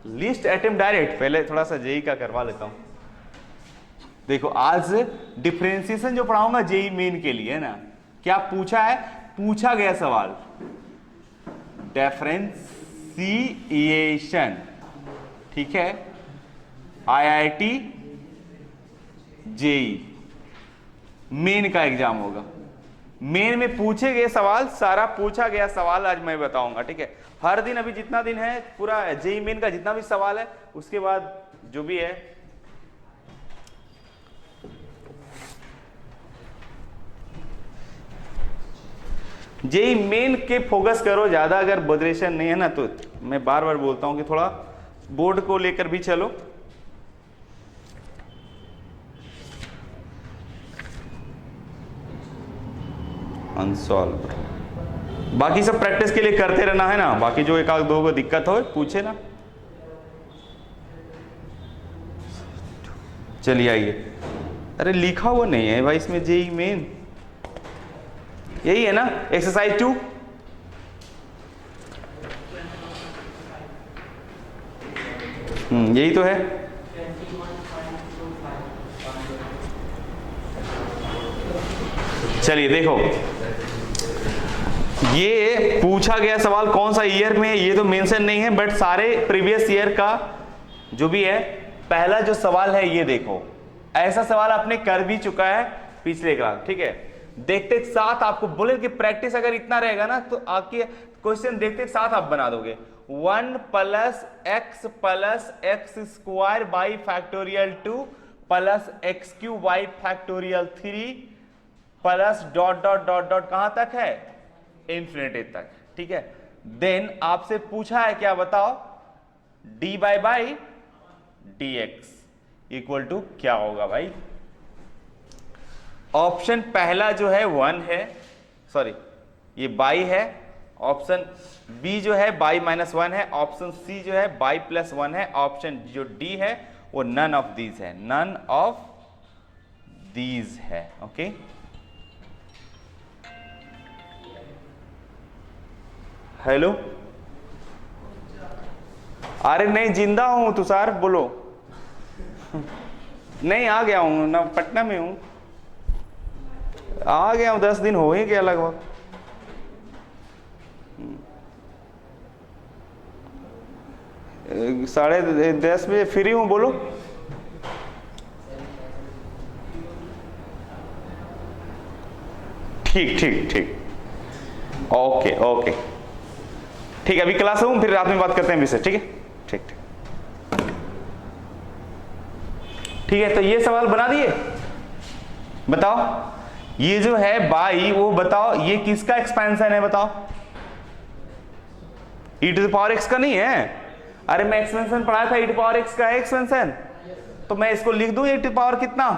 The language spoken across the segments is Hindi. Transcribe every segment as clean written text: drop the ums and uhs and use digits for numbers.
लिस्ट अटेम्प्ट डायरेक्ट, पहले थोड़ा सा जेई का करवा लेता हूं। देखो आज डिफरेंशिएशन जो पढ़ाऊंगा जेई मेन के लिए है ना, क्या पूछा है, पूछा गया सवाल डिफरेंशिएशन, ठीक है, आईआईटी जेई मेन का एग्जाम होगा। मेन में पूछे गए सवाल, सारा पूछा गया सवाल आज मैं बताऊंगा, ठीक है। हर दिन अभी जितना दिन है पूरा जेई मेन का जितना भी सवाल है, उसके बाद जो भी है जेई मेन के फोकस करो ज्यादा। अगर बोधरेशन नहीं है ना, तो मैं बार बार बोलता हूं कि थोड़ा बोर्ड को लेकर भी चलो। अनसॉल्व, बाकी सब प्रैक्टिस के लिए करते रहना है ना, बाकी जो एक आध दो को दिक्कत हो पूछे ना। चलिए आइए, अरे लिखा हुआ नहीं है भाई इसमें जेई मेन, यही है ना एक्सरसाइज 2। यही तो है। चलिए देखो, ये पूछा गया सवाल कौन सा ईयर में है ये तो मेंशन नहीं है, बट सारे प्रीवियस ईयर का जो भी है, पहला जो सवाल है ये देखो, ऐसा सवाल आपने कर भी चुका है पिछले क्लास, ठीक है। देखते साथ आपको बोले कि प्रैक्टिस अगर इतना रहेगा ना, तो आपके क्वेश्चन देखते साथ आप बना दोगे। 1 + x square by factorial 2 plus x cube by factorial 3 plus dot dot dot dot कहां तक है, इंफिनिटी तक, ठीक है। देन आपसे पूछा है क्या बताओ, dy by dx equal to क्या होगा भाई। ऑप्शन पहला जो है 1 है, सॉरी ये बाई है, ऑप्शन बी जो है बाई -1 है, ऑप्शन सी जो है बाई +1 है, ऑप्शन जो डी है वो नन ऑफ दीज है, नन ऑफ दीज है, ओके। हेलो, अरे नहीं जिंदा हूं तुषार, बोलो। नहीं आ गया हूं ना, पटना में हूं, आ गया हूं, 10 दिन हो ही गया लगभग। साढ़े 10 बजे फ्री हूं, बोलो। ठीक ठीक ठीक, ओके ओके, ठीक है, अभी क्लास हूं, फिर रात में बात करते हैं विषय, ठीक है, ठीक ठीक ठीक है। तो ये सवाल बना दिए, बताओ ये जो है बाई, वो बताओ ये किसका एक्सपेंशन है बताओ, e⁻x का नहीं है। अरे मैं एक्सपेंशन पढ़ाया था, e⁻x का है एक्सपेंशन, तो मैं इसको लिख दूं e⁻ कितना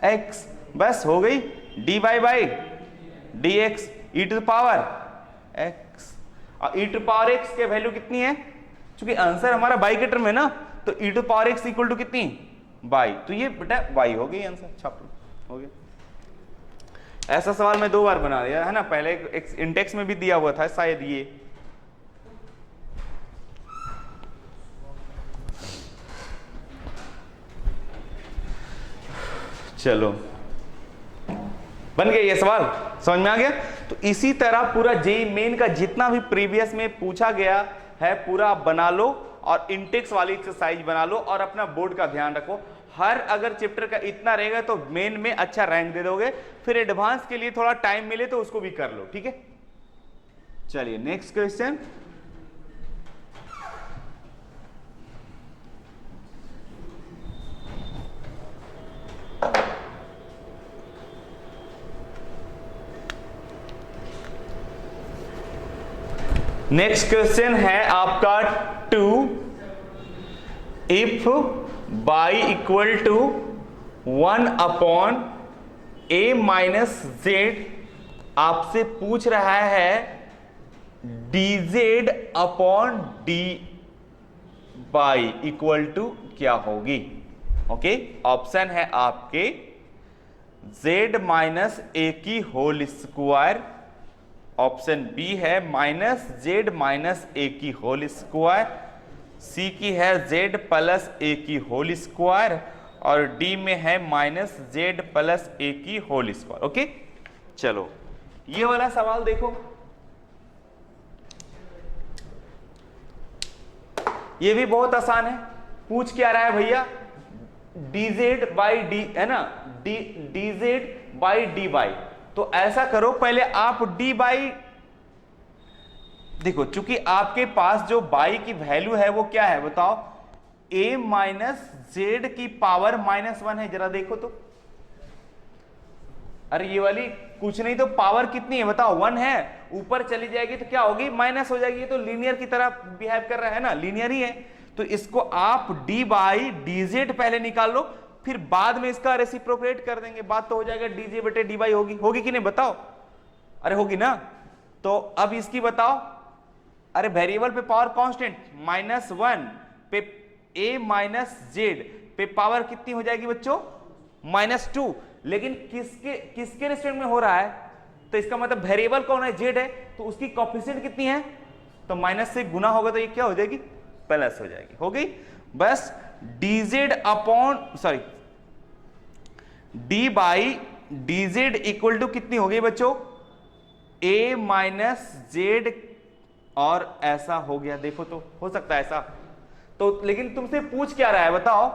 x, बस हो गई, dy बाई dx e⁻x, और e⁻x के वैल्यू कितनी है, क्योंकि आंसर हमारा बाई के टर्म है ना, तो e⁻x इक्वल टू कितनी, बाई, तो ये बेटा बाई हो गई आंसर, छाप लो, हो गया। ऐसा सवाल मैं 2 बार बना दिया है ना, पहले इंडेक्स में भी दिया हुआ था शायद ये। चलो बन गया ये सवाल, समझ में आ गया। तो इसी तरह पूरा जेई मेन का जितना भी प्रीवियस में पूछा गया है पूरा आप बना लो, और इंटेक्स वाली एक्सरसाइज बना लो, और अपना बोर्ड का ध्यान रखो। हर अगर चैप्टर का इतना रहेगा तो मेन में अच्छा रैंक दे दोगे, फिर एडवांस के लिए थोड़ा टाइम मिले तो उसको भी कर लो, ठीक है। चलिए नेक्स्ट क्वेश्चन, नेक्स्ट क्वेश्चन है आपका 2, if by equal to 1/a-z आपसे पूछ रहा है dz/d बाई इक्वल टू क्या होगी, ओके। ऑप्शन है आपके z माइनस a की होल स्क्वायर, ऑप्शन बी है -z - a की होल स्क्वायर, सी की है z प्लस ए की होल स्क्वायर और डी में है माइनस z प्लस ए की होल स्क्वायर। ओके, चलो ये वाला सवाल देखो, ये भी बहुत आसान है। पूछ क्या रहा है भैया, dz बाई डी है ना, dz बाई डी बाई। तो ऐसा करो, पहले आप d बाई, देखो चूंकि आपके पास जो बाई की वैल्यू है वो क्या है बताओ, a माइनस जेड की पावर -1 है। जरा देखो तो, अरे ये वाली कुछ नहीं तो पावर कितनी है बताओ, 1 है, ऊपर चली जाएगी तो क्या होगी, माइनस हो जाएगी। ये तो लीनियर की तरह बिहेव कर रहा है ना, लीनियर ही है। तो इसको आप d बाई dz पहले निकाल लो, फिर बाद में इसका रेसिप्रोकेट कर देंगे, बात तो हो जाएगा, dj बटे dy होगी कि नहीं बताओ, अरे होगी ना। तो अब इसकी बताओ, अरे वेरिएबल पे पावर कांस्टेंट -1 पे a माइनस जेड पे पावर कितनी हो जाएगी बच्चों, -2। लेकिन किसके रेस्टोरेंट में हो रहा है, तो इसका मतलब वेरिएबल कौन है, जेड है, तो उसकी कोएफिशिएंट कितनी है, तो माइनस से गुना होगा तो ये क्या हो जाएगी, प्लस हो जाएगी। हो गई बस, dz upon sorry d by dz equal to कितनी हो गई बच्चों, a माइनस जेड, और ऐसा हो गया। देखो तो हो सकता है ऐसा, तो लेकिन तुमसे पूछ क्या रहा है बताओ,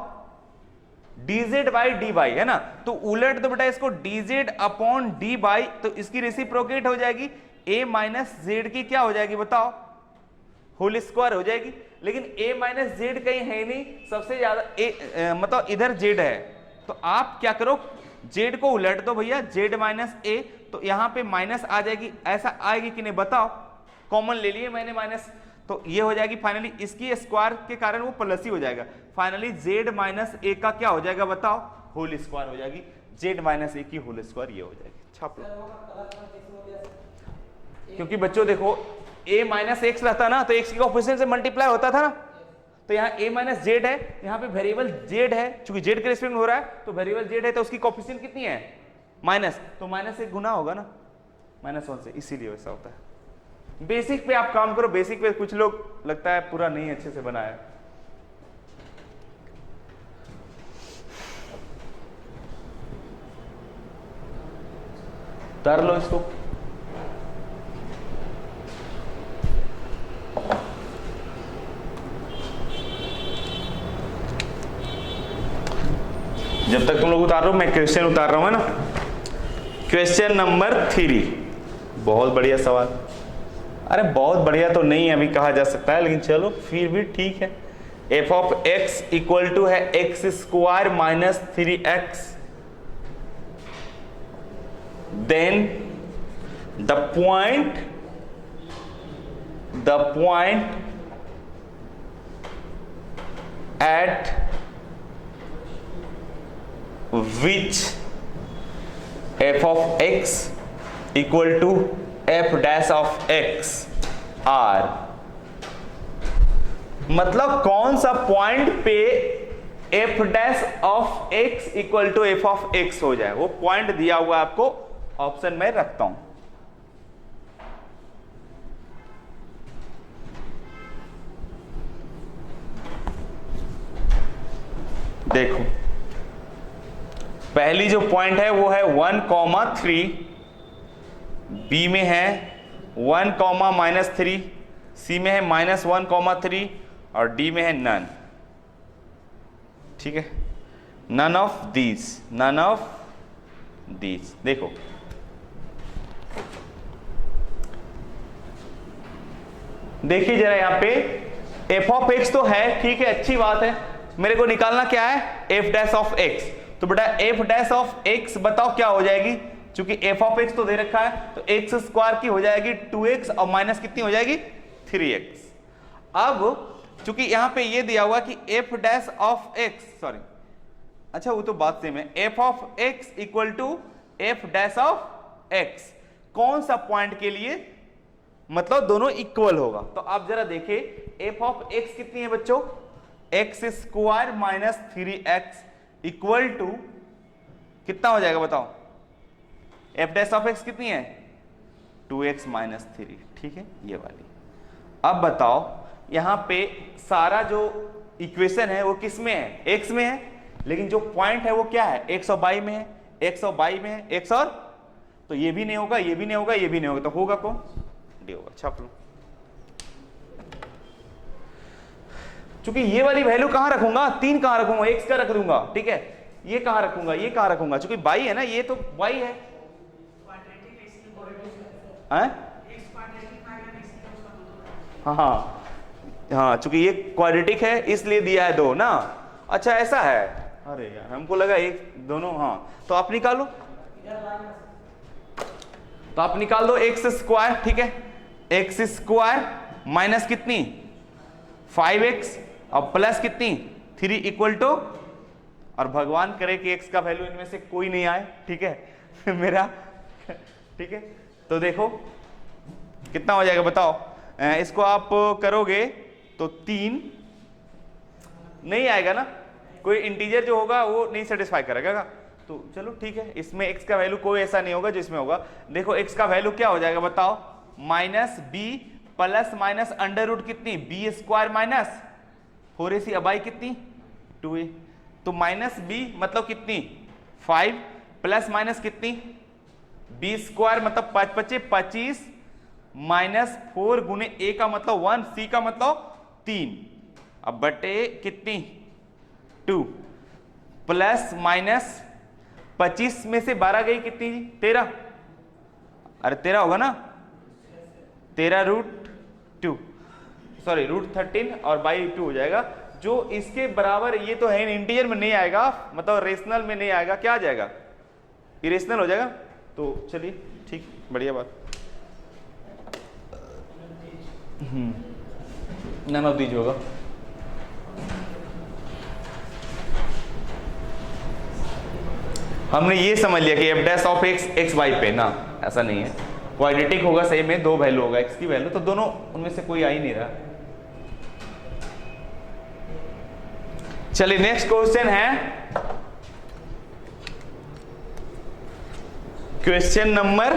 dz बाई डी बाई है ना, तो उलट दो बेटा इसको, dz अपॉन डी बाई, तो इसकी रेसिप्रोकेट हो जाएगी, a माइनस जेड की क्या हो जाएगी बताओ, होल स्क्वायर हो जाएगी। लेकिन a माइनस जेड कहीं है नहीं, सबसे ज्यादा मतलब इधर z है, तो आप क्या करो, z को उलट दो भैया, z माइनस a, तो यहां पे माइनस आ जाएगी, ऐसा आएगी कि नहीं बताओ, कॉमन ले लिए मैंने माइनस, तो ये हो जाएगी फाइनली, इसकी स्क्वायर के कारण वो प्लस ही हो जाएगा। फाइनली z माइनस ए का क्या हो जाएगा बताओ, होल स्क्वायर हो जाएगी, z माइनस ए की होल स्क्वायर ये हो जाएगी। छाप लो, क्योंकि बच्चों देखो a माइनस एक्स रहता ना तो x की कोएफिशिएंट से मल्टीप्लाई होता था ना, तो यहाँ a माइनस जेड है, यहाँ पे वेरिएबल z है, चूंकि z के रेस्पेक्ट में हो रहा है तो वेरिएबल z है, तो उसकी कोएफिशिएंट कितनी है, माइनस, तो माइनस से गुना होगा ना, -1 से, इसीलिए वैसा होता है। बेसिक पे आप काम करो, बेसिक पे कुछ लोग लगता है पूरा नहीं अच्छे से बनाया। कर लो इसको, जब तक तुम लोग उतार रहे हो मैं क्वेश्चन उतार रहा हूं, है ना। क्वेश्चन नंबर 3, बहुत बढ़िया सवाल, अरे बहुत बढ़िया तो नहीं अभी कहा जा सकता है, लेकिन चलो फिर भी ठीक है। f of x equal to है x square minus 3x, then the point at which f of x equal to f dash of x are, मतलब कौन सा पॉइंट पे f dash of x equal to f of x हो जाए, वो पॉइंट दिया हुआ है आपको, ऑप्शन में रखता हूं। देखो पहली जो पॉइंट है वो है 1,3, बी में है 1,-3, सी में है -1,3 और डी में है नन। ठीक है, नन ऑफ दीज। देखो देखिए जरा यहां पे f ऑफ x तो है, ठीक है, अच्छी बात है। मेरे को निकालना क्या है, f डैश ऑफ x, तो बेटा f डैश ऑफ x बताओ क्या हो जाएगी, चूंकि f ऑफ x तो दे रखा है, तो x स्क्वायर की हो जाएगी 2x और माइनस कितनी हो जाएगी 3x। अब चूंकि यहां पे ये दिया हुआ कि f dash of x, sorry अच्छा वो तो बात सेम है, f of x equal to f dash of x, कौन सा पॉइंट के लिए, मतलब दोनों इक्वल होगा। तो आप जरा देखिए f ऑफ x कितनी है बच्चों, x square minus 3x equal to कितना हो जाएगा बताओ, f डैश ऑफ x कितनी है 2x माइनस 3, ठीक है ये वाली। अब बताओ यहां पे सारा जो इक्वेशन है वो किस में है, एक्स में है, लेकिन जो पॉइंट है वो क्या है, एक्स और वाई में है, एक्स और वाई में है, एक्स और, तो ये भी नहीं होगा, ये भी नहीं होगा, ये भी नहीं होगा, तो होगा कौन, डी होगा। छाप लो। चूंकि ये वाली वैल्यू कहां रखूंगा, 3 कहां रखूंगा, एक्स का रख दूंगा, ठीक है, ये कहां रखूंगा, ये कहां रखूंगा, चूंकि वाई है ना, ये तो वाई है, हाँ हाँ हाँ, चूंकि ये क्वाड्रेटिक है इसलिए दिया है 2 ना। अच्छा ऐसा है, अरे यार हमको लगा एक दोनों, हाँ तो आप निकालो, तो आप निकाल दो एक्स स्क्वायर, ठीक है, एक्स स्क्वायर माइनस कितनी 5x और प्लस कितनी 3 इक्वल टू, और भगवान करे कि x का वैल्यू इनमें से कोई नहीं आए, ठीक है मेरा, ठीक है, तो देखो कितना हो जाएगा बताओ, इसको आप करोगे तो 3 नहीं आएगा ना, कोई इंटीजर जो होगा वो नहीं सेटिस्फाई करेगा, तो चलो ठीक है, इसमें x का वैल्यू कोई ऐसा नहीं होगा जो इसमें होगा। देखो x का वैल्यू क्या हो जाएगा बताओ, minus b plus minus under root कितनी बी स्क्वायर माइनस 4ac अब आई कितनी 2a, तो माइनस बी मतलब कितनी 5 प्लस माइनस कितनी बी स्क्वायर मतलब 5 × 5 = 25 माइनस 4 गुने a का मतलब 1, c का मतलब 3, अब बटे कितनी 2 प्लस माइनस 25 में से 12 गई कितनी 13, अरे 13 होगा ना, 13√2 सॉरी √13 और बाई 2 हो जाएगा, जो इसके बराबर, ये तो है इंटीजर में नहीं आएगा, मतलब रेशनल में नहीं आएगा, क्या आ जाएगा इरेशनल हो जाएगा। तो चलिए ठीक, बढ़िया बात, नन ऑफ दीज होगा। हमने ये समझ लिया कि f dash of x x y पे ना, ऐसा नहीं है, क्वाड्रेटिक होगा सही में, 2 वैल्यू होगा एक्स की वैल्यू, तो दोनों उनमें से कोई आ ही नहीं रहा। चलिए नेक्स्ट क्वेश्चन है क्वेश्चन नंबर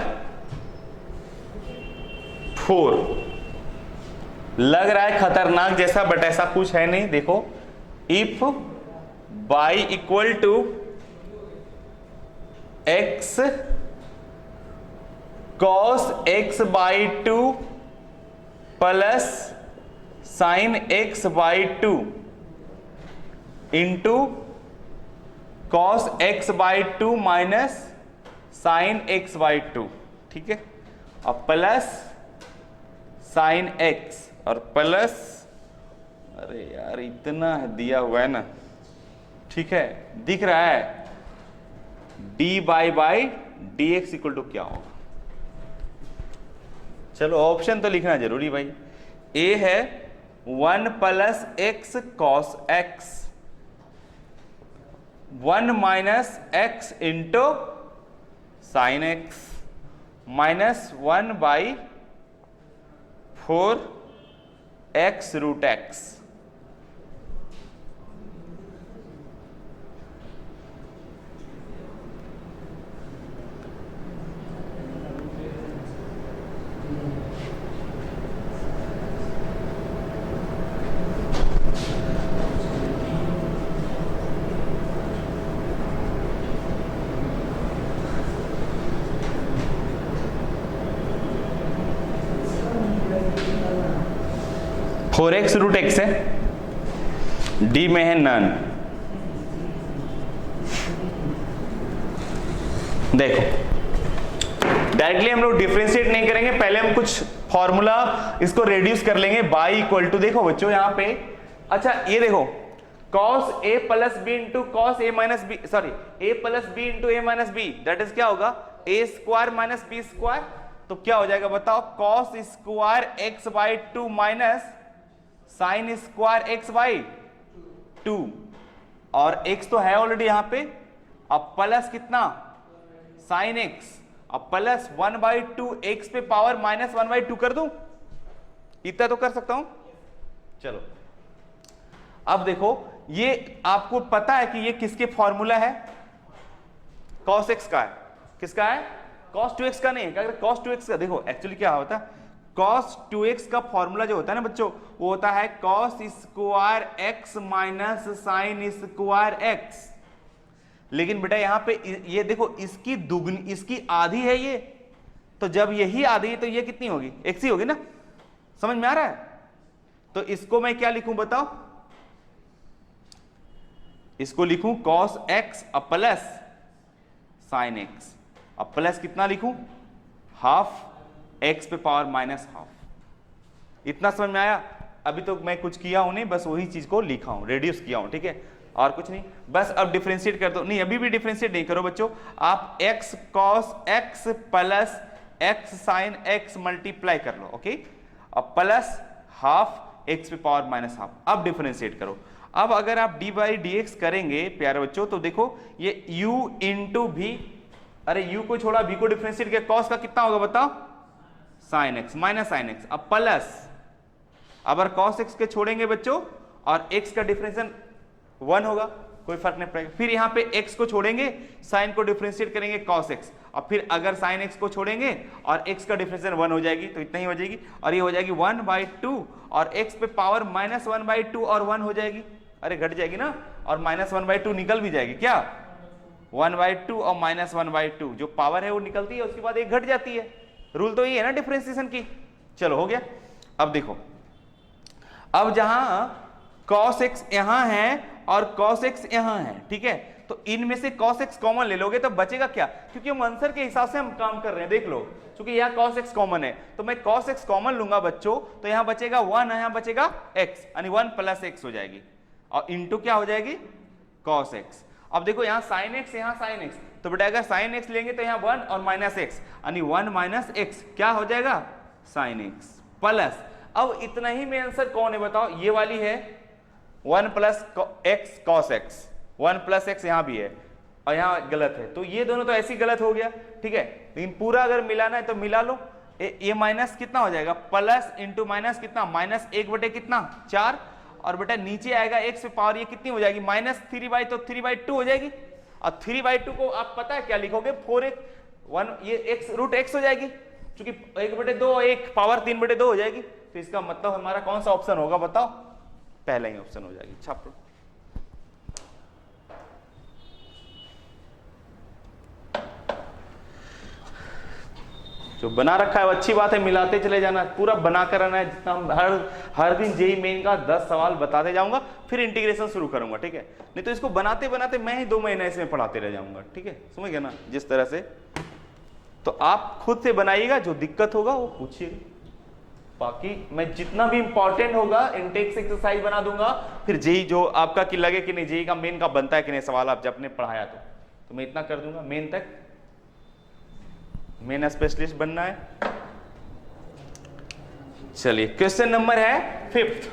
4, लग रहा है खतरनाक जैसा, बट ऐसा कुछ है नहीं। देखो, if y equal to x cos x by 2 plus sine x by 2 into cos x by 2 minus sine x by 2, ठीक है, और प्लस साइन x और प्लस, अरे यार इतना दिया हुआ है ना, ठीक है, दिख रहा है dy by dx equal to क्या होगा। चलो ऑप्शन तो लिखना जरूरी भाई। ए है 1 plus x cos x, 1 minus x into sine x, minus 1 by 4 x root x. Four x root x है, डी में है नन। देखो डायरेक्टली हम लोग डिफरेंशिएट नहीं करेंगे, पहले हम कुछ फॉर्मूला इसको रेड्यूस कर लेंगे। बाई इक्वल टू, देखो बच्चों यहां पे, अच्छा ये देखो cos a plus b into cos a minus b, sorry a plus b into a minus b, that is क्या होगा a square minus b square. तो क्या हो जाएगा बताओ, cos square x by 2 minus sine square x by 2, और x तो है ऑलरेडी यहां पे, अब प्लस कितना साइन x, अब प्लस 1 बाई 2 एक्स पे पावर माइनस 1 बाई 2 कर दूं, इतना तो कर सकता हूं। चलो अब देखो, ये आपको पता है कि ये किसके फॉर्मूला है, cos x का है, किसका है cos 2x का नहीं है। अगर cos 2x का, देखो एक्चुअली क्या होता है, cos 2x का फॉर्मूला जो होता है ना बच्चों, वो होता है cos square x minus sine square x। लेकिन बेटा यहां पे ये देखो, इसकी दुगनी, इसकी आधी है ये, तो जब यही आधी है तो ये कितनी होगी, x ही होगी ना। समझ में आ रहा है? तो इसको मैं क्या लिखूं बताओ, इसको लिखूं cos x plus sine x, अब प्लस कितना लिखूं, हाफ x पे पावर माइनस हाफ। इतना समझ में आया? अभी तो मैं कुछ किया हूं नहीं, बस वही चीज को लिखा हूं, रेड्यूस किया हूं, ठीक है, और कुछ नहीं। बस अब डिफरेंशिएट कर दो, नहीं अभी भी डिफरेंशिएट नहीं करो बच्चों, आप x cos x plus x sine x multiply कर लो, ओके, अब प्लस हाफ x पे पावर माइनस हाफ। अब डिफरेंशिएट करो। अब अगर आप डी बाई डी एक्स करेंगे प्यारे बच्चों, तो देखो ये u इंटू भी, अरे u को छोड़ा v को डिफरेंशिएट किया, cos का कितना होगा बताओ, sine x minus sine x, अब प्लस, अगर cos x के छोड़ेंगे बच्चों और x का डिफरेंशिएशन 1 होगा, कोई फर्क नहीं पड़ेगा। फिर यहाँ पे x को छोड़ेंगे, साइन को डिफरेंशिएट करेंगे cos x, और फिर अगर साइन x को छोड़ेंगे और x का डिफरेंशिएशन 1 हो जाएगी, तो इतना ही हो जाएगी, और ये हो जाएगी 1/2, और x पे पावर माइनस 1/2 और 1 हो जाएगी, अरे घट जाएगी ना, और माइनस 1/2 निकल भी जाएगी, क्या 1/2 और माइनस 1/2 जो पावर है वो निकलती है, उसके बाद एक घट जाती है। रूल तो ये है ना डिफरेंशिएशन की। चलो हो गया। अब देखो, अब जहां cos x यहां है और cos x यहां है, ठीक है, तो इनमें से cos x कॉमन ले लोगे तो बचेगा क्या, क्योंकि हम आंसर के हिसाब से हम काम कर रहे हैं, देख लो, क्योंकि यहां cos x कॉमन है तो मैं cos x कॉमन लूंगा बच्चों, तो यहां बचेगा 1, यहां बचेगा x, यानी 1 प्लस x हो जाएगी, और इंटू क्या हो जाएगी cos x। अब देखो यहाँ sin x, यहाँ sin x, तो बेटा अगर sin x लेंगे तो यहाँ 1 और माइनस x, यानी 1 माइनस x क्या हो जाएगा sin x प्लस, अब इतना ही में आंसर कौन है बताओ, ये वाली है 1 plus x cos x, 1 plus x यहाँ भी है और यहाँ गलत है, तो ये दोनों तो ऐसे ही गलत हो गया, ठीक है, लेकिन पूरा अगर मिलाना है तो मिला लो। ये माइनस कितना हो जाएगा, प्लस इंटू माइनस कितना, माइनस 1 बटे कितना 4, और बेटा नीचे आएगा x पे पावर, ये कितनी हो जाएगी माइनस 3/, तो 3/2 हो जाएगी, और 3/2 को आप पता है क्या लिखोगे, 4x 1, ये x रूट x हो जाएगी, क्योंकि 1/2 1 पावर 3/2 हो जाएगी, तो इसका मतलब हमारा कौन सा ऑप्शन होगा बताओ, पहला ही ऑप्शन हो जाएगी। छाप लो। जो बना रखा है वो अच्छी बात है, मिलाते चले जाना, पूरा बना कर आना है, जितना हम हर दिन जेईई मेन का 10 सवाल बताते जाऊंगा, फिर इंटीग्रेशन शुरू करूंगा, ठीक है, नहीं तो इसको बनाते बनाते मैं ही 2 महीने इसमें पढ़ाते रह जाऊंगा, ठीक है, समझ गए ना, जिस तरह से। तो आप खुद से बनाइएगा, जो दिक्कत होगा वो पूछिएगा, बाकी मैं जितना भी इंपॉर्टेंट होगा इंटेक से एक्सरसाइज बना दूंगा, फिर जेईई जो आपका कि लगे कि नहीं जेईई का मेन का बनता है कि नहीं सवाल, आप जब ने पढ़ाया तो मैं इतना कर दूंगा, मेन तक मेन स्पेशलिस्ट बनना है। चलिए क्वेश्चन नंबर है 5th,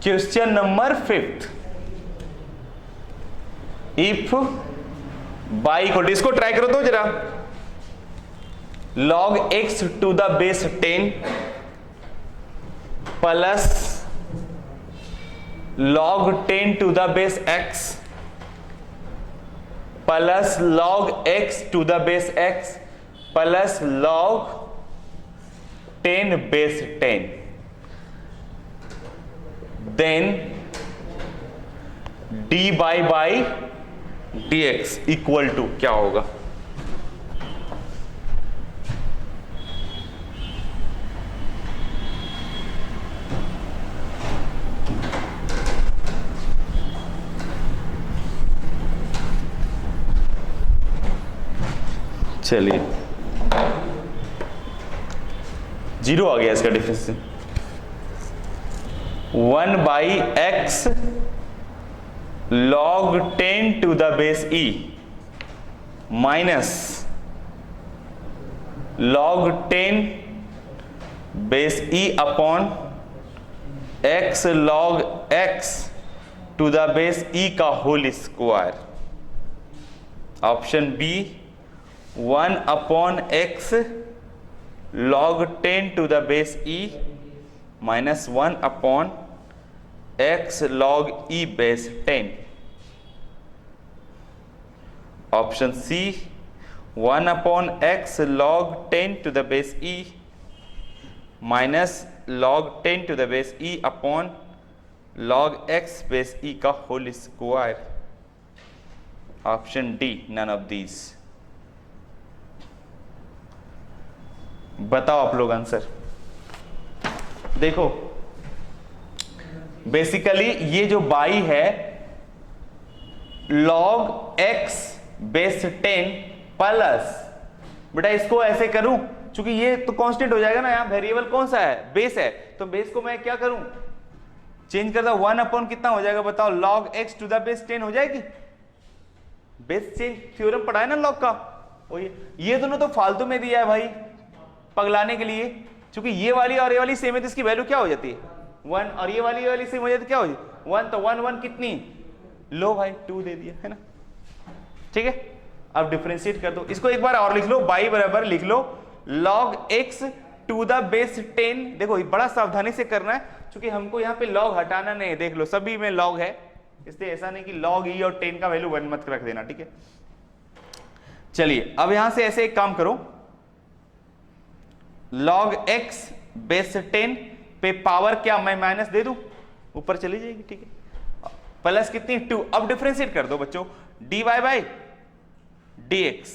question number 5th, if by को, इसको ट्राई करो तो जरा, log x to the base 10 plus log 10 to the base x plus log x to the base x plus log 10 base 10, then dy by dx equal to क्या होगा, चलिए 0 आ गया इसका difference, 1/x log 10 to the base e minus log 10 base e upon x log x to the base e का whole square. Option B 1/x log 10 to the base e minus 1/x log e base 10। Option C 1 upon x log 10 to the base e minus log 10 to the base e upon log x base e का whole square. Option D, none of these. बताओ आप लोग आंसर। देखो बेसिकली ये जो बाई है log x बेस 10 प्लस, बेटा इसको ऐसे करूं, क्योंकि ये तो कांस्टेंट हो जाएगा ना, यहां वेरिएबल कौन सा है, बेस है, तो बेस को मैं क्या करूं, चेंज करता। 1 अपॉन कितना हो जाएगा बताओ, log x to the base 10 हो जाएगी। बेस चेंज थ्योरम पढ़ा है ना लॉग का, ये दोनों तो फालतू में दिया है भाई पगलाने के लिए, क्योंकि ये वाली और ये वाली सेम है तो इसकी वैल्यू क्या हो जाती है 1, और ये वाली सेम हो जाती है क्या हो जाती है 1, तो 1 1 कितनी, लो भाई 2 दे दिया है ना, ठीक है। अब डिफरेंशिएट कर दो इसको, एक बार और लिख लो, बाई बराबर लिख लो log x to the base 10। देखो बड़ा सावधानी से करना है, क्योंकि हमको यहाँ पे log हटाना नहीं है, देख लो सभी में log है, इसलिए ऐसा नहीं कि log e और 10 का वैल्यू 1 मत रख देना, ठीक है। चलिए अब यहां से ऐसे एक काम करो, log x बेस 10 पे पावर क्या मैं माइनस दे दूं, ऊपर चली जाएगी, ठीक है, प्लस कितनी 2। अब डिफरेंशिएट कर दो बच्चों, dy by dx,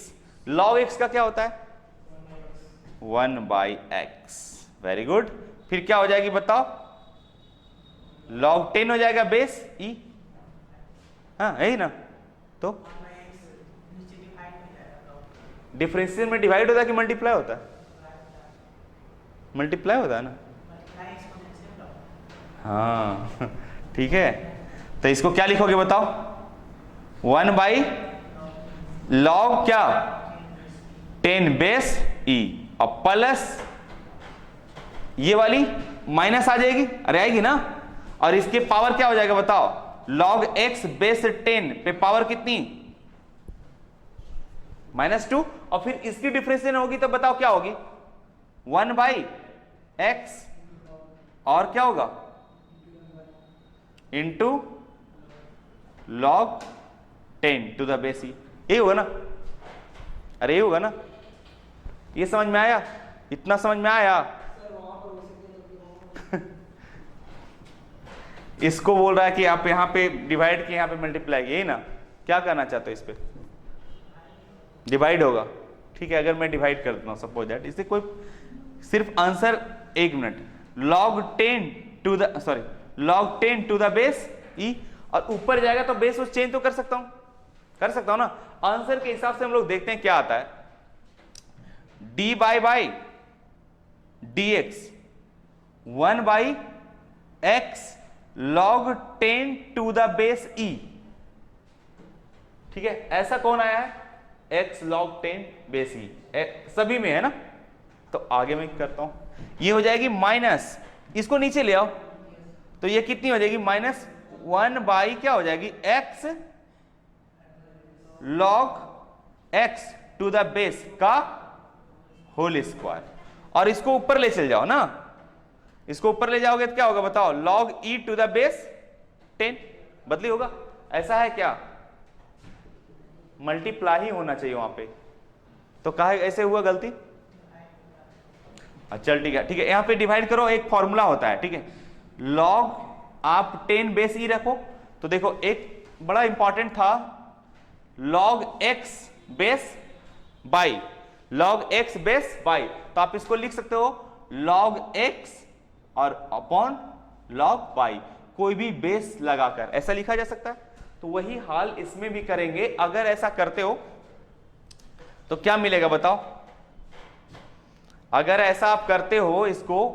log x का क्या होता है 1 बाई x, वेरी गुड। फिर क्या हो जाएगी बताओ, log 10 हो जाएगा बेस e, हाँ यही ना, तो डिफरेंशियल में डिवाइड होता है कि मल्टीप्लाई होता है, मल्टीप्लाई होता है ना, हाँ ठीक है। तो इसको क्या लिखोगे बताओ, 1 बाई log क्या 10 बेस e, और प्लस ये वाली माइनस आ जाएगी, अरे आएगी ना, और इसके पावर क्या हो जाएगा बताओ, log x बेस 10 पे पावर कितनी -2, और फिर इसकी डिफरेंशिएशन होगी तो बताओ क्या होगी 1 बाई x, और क्या होगा into log 10 to the base e, ये होगा ना, अरे ये होगा ना, ये समझ में आया, इतना समझ में आया इसको बोल रहा है कि आप यहां पे डिवाइड किए, यहां पे मल्टीप्लाई किए, यही ना, क्या करना चाहते हो, इस पे डिवाइड होगा, ठीक है। अगर मैं डिवाइड कर देता हूं सपोज दैट, इससे कोई सिर्फ answer 1 minute, log 10 to the sorry log 10 to the base e, और ऊपर जाएगा तो बेस उस चेंज तो कर सकता हूं ना। आंसर के हिसाब से हम लोग देखते हैं क्या आता है, dy by dx 1 by x log 10 to the base e, ठीक है। ऐसा कौन आया है x log 10 बेस e, सभी में है ना, तो आगे मैं करता हूं, ये हो जाएगी माइनस, इसको नीचे ले आओ तो ये कितनी हो जाएगी -1 बाई क्या हो जाएगी x log x to the base का होल स्क्वायर, और इसको ऊपर ले चल जाओ ना, इसको ऊपर ले जाओगे तो क्या होगा बताओ, log e to the base 10, बदली होगा, ऐसा है क्या, मल्टीप्लाई ही होना चाहिए वहां पे, तो कहा ऐसे हुआ गलती, चल ठीक है, यहां पे डिवाइड करो, एक फॉर्मूला होता है, ठीक है, log आप 10 बेस e रखो, तो देखो एक बड़ा इंपॉर्टेंट था, log x base by log x base by, तो आप इसको लिख सकते हो log x और अपॉन log y, कोई भी बेस लगाकर ऐसा लिखा जा सकता है। तो वही हाल इसमें भी करेंगे, अगर ऐसा करते हो तो क्या मिलेगा बताओ, अगर ऐसा आप करते हो इसको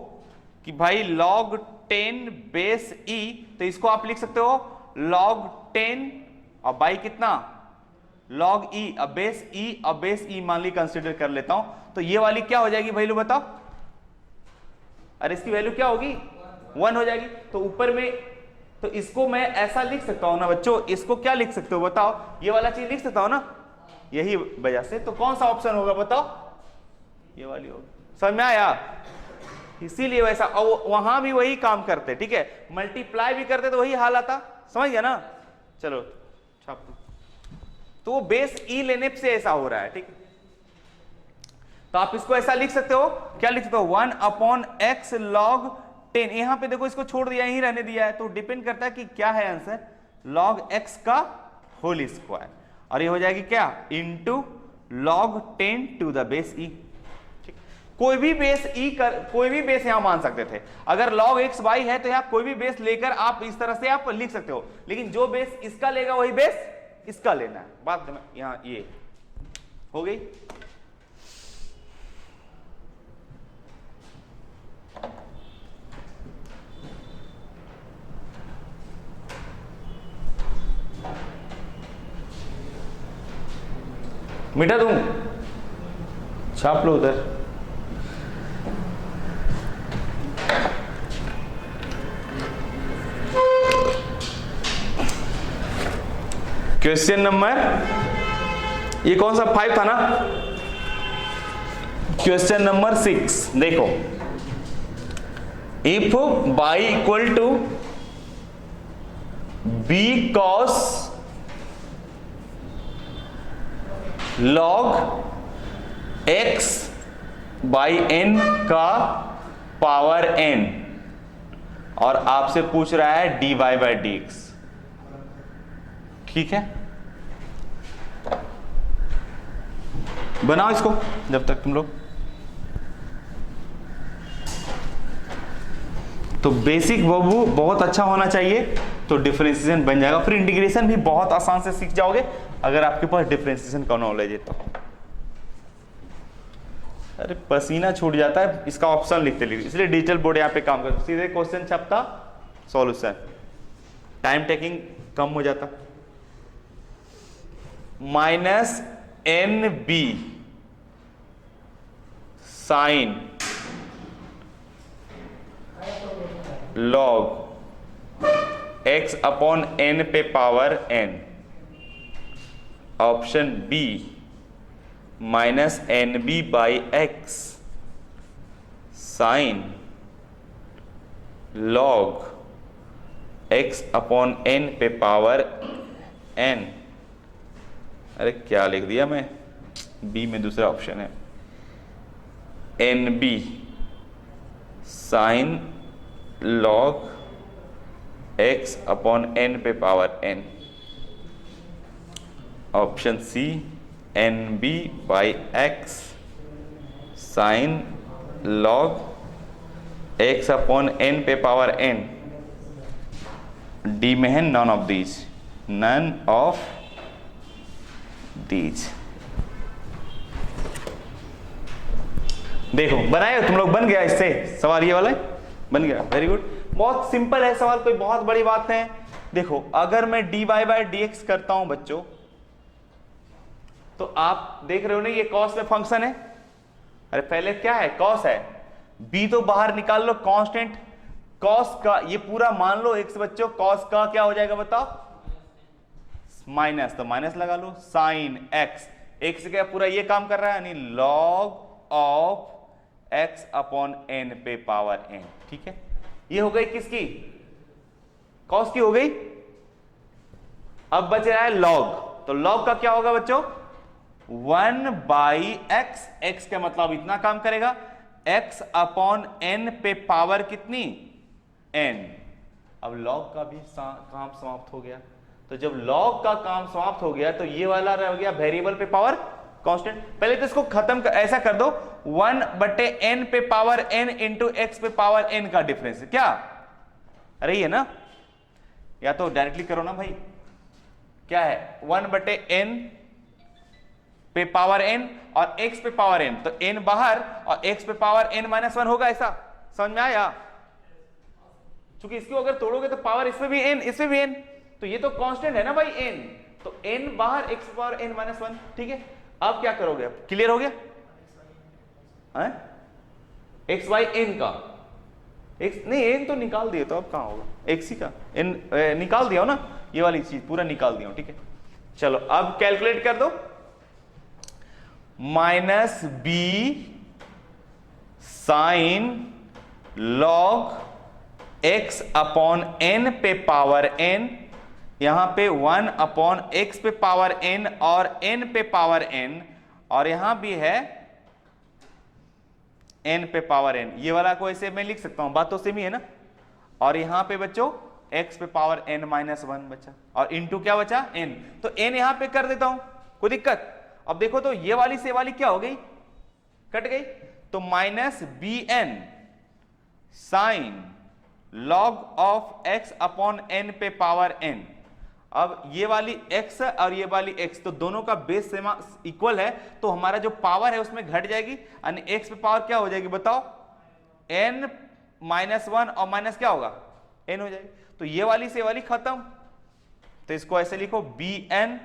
कि भाई log 10 बेस e, तो इसको आप लिख सकते हो log 10 और बाई कितना log e, अब बेस e, अब बेस e मान ली कंसीडर कर लेता हूं, तो ये वाली क्या हो जाएगी वैल्यू बताओ, अरे इसकी वैल्यू क्या होगी 1 हो जाएगी, तो ऊपर में, तो इसको मैं ऐसा लिख सकता हूं ना बच्चों, इसको क्या लिख सकते हो बताओ, ये वाला चीज लिख सकता हूं ना, यही वजह से, तो कौन सा ऑप्शन होगा बताओ, ये वाली होगी, समझ में आया, इसीलिए वैसा, और वहां भी वही काम करते, ठीक है, मल्टीप्लाई भी करते तो वही हाल आता, समझ गया ना। चलो छाप, तो वो बेस ई लेने से ऐसा हो रहा है, ठीक है, तो आप इसको ऐसा लिख सकते हो, क्या लिख सकते हो, 1/x log 10। यहां पे देखो इसको छोड़ दिया, यहीं रहने दिया है, तो डिपेंड करता है कि क्या है आंसर, log x का होल स्क्वायर, और ये हो जाएगी क्या, into log 10 to the base e। कोई भी बेस कोई भी बेस यहां मान सकते थे। अगर log x y है तो यहां कोई भी बेस लेकर आप इस तरह से आप लिख सकते हो, लेकिन जो बेस इसका लेगा वही बेस इसका लेना है। बात यहां ये हो गई। मिटा दूं, छाप लो उधर। क्वेश्चन नंबर, ये कौन सा 5 था ना, क्वेश्चन नंबर 6 देखो, if y equal to b cos log x by n का पावर n, और आपसे पूछ रहा है dy बाई dx, ठीक है। बनाओ इसको जब तक तुम लोग। तो बेसिक बाबू बहुत अच्छा होना चाहिए, तो डिफरेंशिएशन बन जाएगा, फिर इंटीग्रेशन भी बहुत आसान से सीख जाओगे अगर आपके पास डिफरेंशिएशन का नॉलेज है तो। अरे पसीना छूट जाता है, इसका ऑप्शन लिखते लिखते, इसलिए डिजिटल बोर्ड यहाँ पे काम करता, सीधे क्वेश्चन छपता, सॉल्यूशन, टाइम टेकिंग कम हो जाता। Minus N b sine log x upon n पे power n, option B minus N b by x sine log x upon n पे पावर n। अरे क्या लिख दिया मैं, बी में दूसरा ऑप्शन है, n b sine log x upon n पे power n, option C n b by x sine log x upon n पे पावर n। डी में है none of these, none of these. देखो बनाए तुम लोग, बन गया इससे सवाल, ये वाला बन गया, वेरी गुड। बहुत सिंपल है सवाल, कोई बहुत बड़ी बात नहीं। देखो अगर मैं dy बाई dx करता हूं बच्चों, तो आप देख रहे हो ना ये cos में फंक्शन है, अरे पहले क्या है, cos है, b तो बाहर निकाल लो कांस्टेंट, cos का ये पूरा मान लो x बच्चों, cos का क्या हो जाएगा बताओ, माइनस, तो माइनस लगा लो, साइन x क्या पूरा ये काम कर रहा है, यानी log of x upon n पे पावर n, ठीक है। ये हो गई किसकी, cos की हो गई। अब बच रहा है log, तो log का क्या होगा बच्चों, 1 बाई x, x का मतलब इतना काम करेगा, x अपॉन n पे पावर कितनी, n। अब log का भी काम समाप्त हो गया, तो जब log का काम समाप्त हो गया तो ये वाला रह गया वेरिएबल पे पावर कांस्टेंट। पहले तो इसको खत्म ऐसा कर दो, 1/n पे पावर n इंटू x पे पावर n का डिफरेंस, क्या अरे ये ना, या तो डायरेक्टली करो ना भाई, क्या है 1/n पे पावर n और x पे पावर n, तो n बाहर और x पे पावर n माइनस 1 होगा, ऐसा समझ में आया। क्योंकि इसको अगर तोड़ोगे तो पावर इसमें भी n, इसमें भी n, तो ये तो कांस्टेंट है ना भाई n, तो n बाहर x पे पावर n माइनस 1, ठीक है। अब क्या करोगे, क्लियर हो गया, x बाई n का, x नहीं n तो निकाल दिए, तो अब कहां होगा, x ही का n निकाल दिया हो ना, ये वाली चीज पूरा निकाल दिया हो, ठीक है। चलो अब कैलकुलेट कर दो, minus b sign log x upon n पे पावर n, यहां पे 1 अपॉन x पे पावर n और n पे पावर n, और यहां भी है n पे पावर n, ये वाला को ऐसे मैं लिख सकता हूं, बात तो सेम ही है ना। और यहां पे बच्चों x पे पावर n माइनस 1 बचा, और इंटू क्या बचा n, तो n यहां पे कर देता हूं, कोई दिक्कत। अब देखो तो ये वाली से वाली क्या हो गई, कट गई, तो minus bn sine log of x upon n पे पावर n। अब ये वाली x और ये वाली x, तो दोनों का बेस इक्वल है, तो हमारा जो पावर है उसमें घट जाएगी, यानी x पे पावर क्या हो जाएगी बताओ, n माइनस 1 और माइनस क्या होगा n हो जाएगी। तो ये वाली से वाली खत्म, तो इसको ऐसे लिखो bn,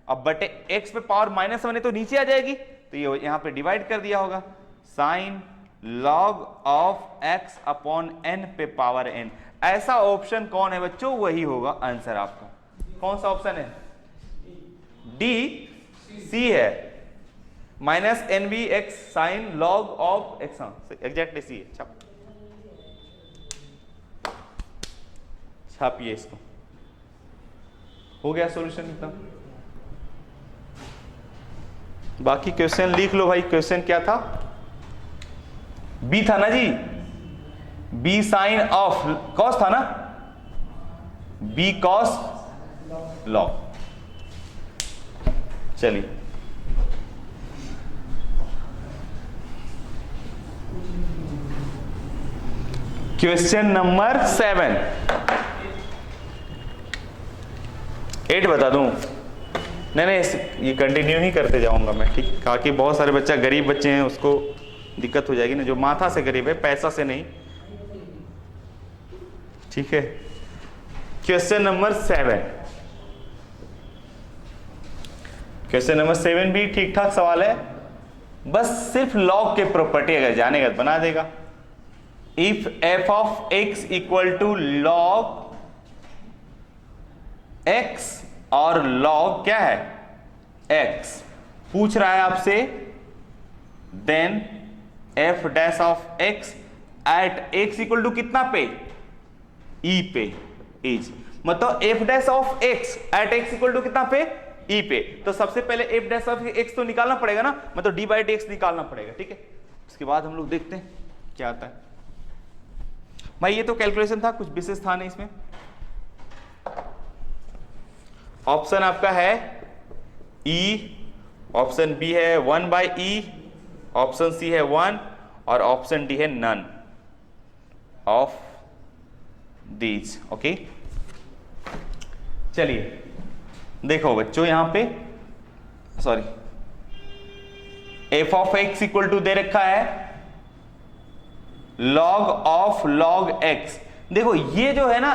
अब बटे x पे पावर माइनस 1 है तो नीचे आ जाएगी, तो ये यहां पे डिवाइड कर दिया होगा, sine log of x upon n पे पावर n। ऐसा ऑप्शन कौन है बच्चों, वही होगा आंसर आपका। कौन सा ऑप्शन है, डी, सी है, minus N B X sine log of X, exactly C है। छापिए इसको, हो गया सॉल्यूशन इतना। बाकी क्वेश्चन लिख लो भाई, क्वेश्चन क्या था, बी था ना जी, बी साइन ऑफ कॉस था ना, बी कॉस लॉग। चलिए क्वेश्चन नंबर 7, 8 बता दूं, नहीं ये कंटिन्यू ही करते जाऊंगा मैं, ठीक, कहा कि बहुत सारे बच्चा गरीब बच्चे हैं, उसको दिक्कत हो जाएगी ना, जो माथा से गरीब है, पैसा से नहीं, ठीक है। क्वेश्चन नंबर 7, क्वेश्चन नंबर 7 भी ठीक ठाक सवाल है, बस सिर्फ लॉग के प्रॉपर्टी अगर जानेगा तो बना देगा। If f of x equal to log x और लॉग क्या है x, पूछ रहा है आपसे, then f dash of x at x equal to कितना पे, e पे, इज मतलब f dash of x at x equal to कितना पे, e पे। तो सबसे पहले f डैश ऑफ x तो निकालना पड़ेगा ना, मतलब d बाई dx निकालना पड़ेगा, ठीक है। उसके बाद हम लोग देखते हैं क्या आता है। भाई ये तो कैलकुलेशन था, कुछ विशेष था नहीं इसमें। ऑप्शन आपका है e, ऑप्शन बी है 1 बाई e, ऑप्शन सी है 1 और ऑप्शन डी है नन ऑफ दीज। ओके, चलिए देखो बच्चों, यहां पे sorry f of x equal to दे रखा है log ऑफ log x। देखो ये जो है ना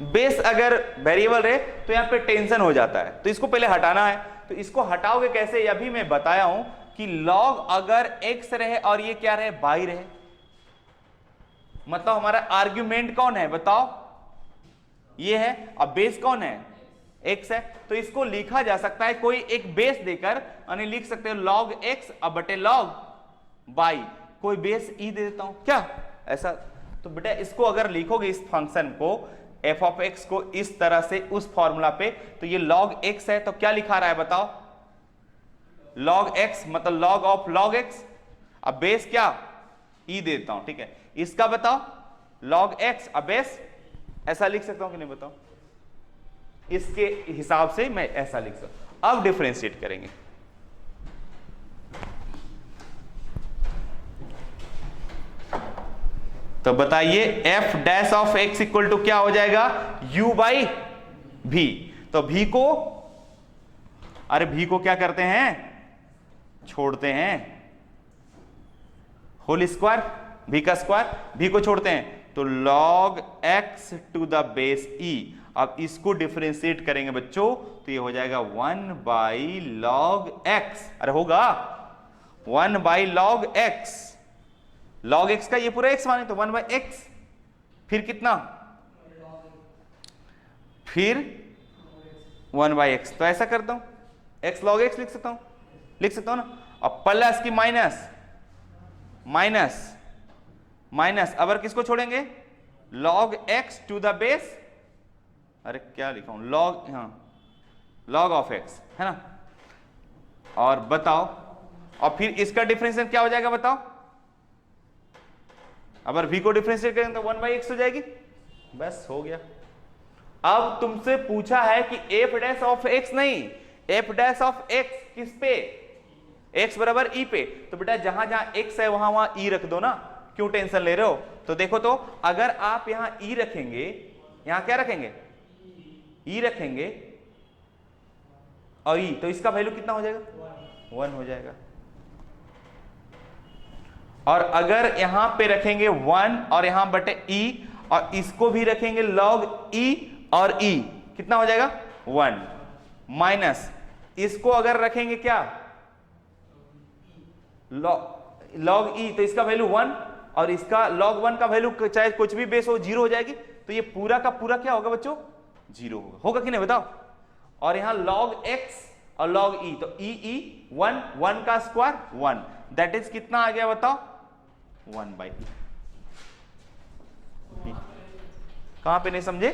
बेस अगर वेरिएबल रहे तो यहां पे टेंशन हो जाता है, तो इसको पहले हटाना है। तो इसको हटाओगे कैसे, ये अभी मैं बताया हूं कि log अगर x रहे और ये क्या रहे, y रहे, मतलब हमारा आर्ग्यूमेंट कौन है बताओ, ये है, अब बेस कौन है, x है। तो इसको लिखा जा सकता है कोई एक बेस देकर, यानी लिख सकते हो log x अब बटे log y, कोई बेस e दे देता हूं क्या ऐसा। तो बेटा इसको अगर लिखोगे इस फंक्शन को f ऑफ x को इस तरह से उस फॉर्मूला पे, तो ये log x है, तो क्या लिखा रहा है बताओ, log x मतलब log ऑफ log x, अब बेस क्या e देता हूं, ठीक है। इसका बताओ log x, अब बेस ऐसा लिख सकता हूं कि नहीं बताओ, इसके हिसाब से मैं ऐसा लिख सकता हूं। अब डिफरेंशिएट करेंगे, तो बताइए f dash of x equal to क्या हो जाएगा, u बाई v। तो v को, अरे v को क्या करते हैं, छोड़ते हैं, होल स्क्वायर, v का स्क्वायर, v को छोड़ते हैं, तो log x to the base e। अब इसको डिफरेंशिएट करेंगे बच्चों, तो ये हो जाएगा 1 बाई log x, अरे होगा 1 by log x, log x का ये पूरा x माने तो 1 बाई x, फिर कितना, फिर 1 बाई x। तो ऐसा करता हूं x log x लिख सकता हूं ना, अब प्लस की माइनस माइनस माइनस, अब किसको छोड़ेंगे, log x to the base, अरे क्या लिखा हूं, log, हाँ log ऑफ x है ना, और बताओ, और फिर इसका डिफरेंशियल क्या हो जाएगा बताओ, अगर v को डिफरेंशिएट करें तो 1/x हो जाएगी, बस हो गया। अब तुमसे पूछा है कि f डैश ऑफ x नहीं, f डैश ऑफ x किस पे, x बराबर e पे, तो बेटा जहां जहां x है वहां वहां e रख दो ना, क्यों टेंशन ले रहे हो। तो देखो तो अगर आप यहां e रखेंगे, यहां क्या रखेंगे, e रखेंगे और e, तो इसका वैल्यू कितना हो जाएगा, 1 हो जाएगा। और अगर यहां पे रखेंगे 1 और यहां बटे e और इसको भी रखेंगे log e और e, कितना हो जाएगा 1, माइनस इसको अगर रखेंगे क्या log e, तो इसका वैल्यू 1 और इसका log 1 का वैल्यू चाहे कुछ भी बेस हो 0 हो जाएगी, तो ये पूरा का पूरा क्या होगा बच्चों, 0 होगा। होगा कि नहीं बताओ। और यहां log x और log e, तो e 1 का स्क्वायर 1, दैट इज कितना आ गया बताओ, 1/e। कहां पे नहीं समझे,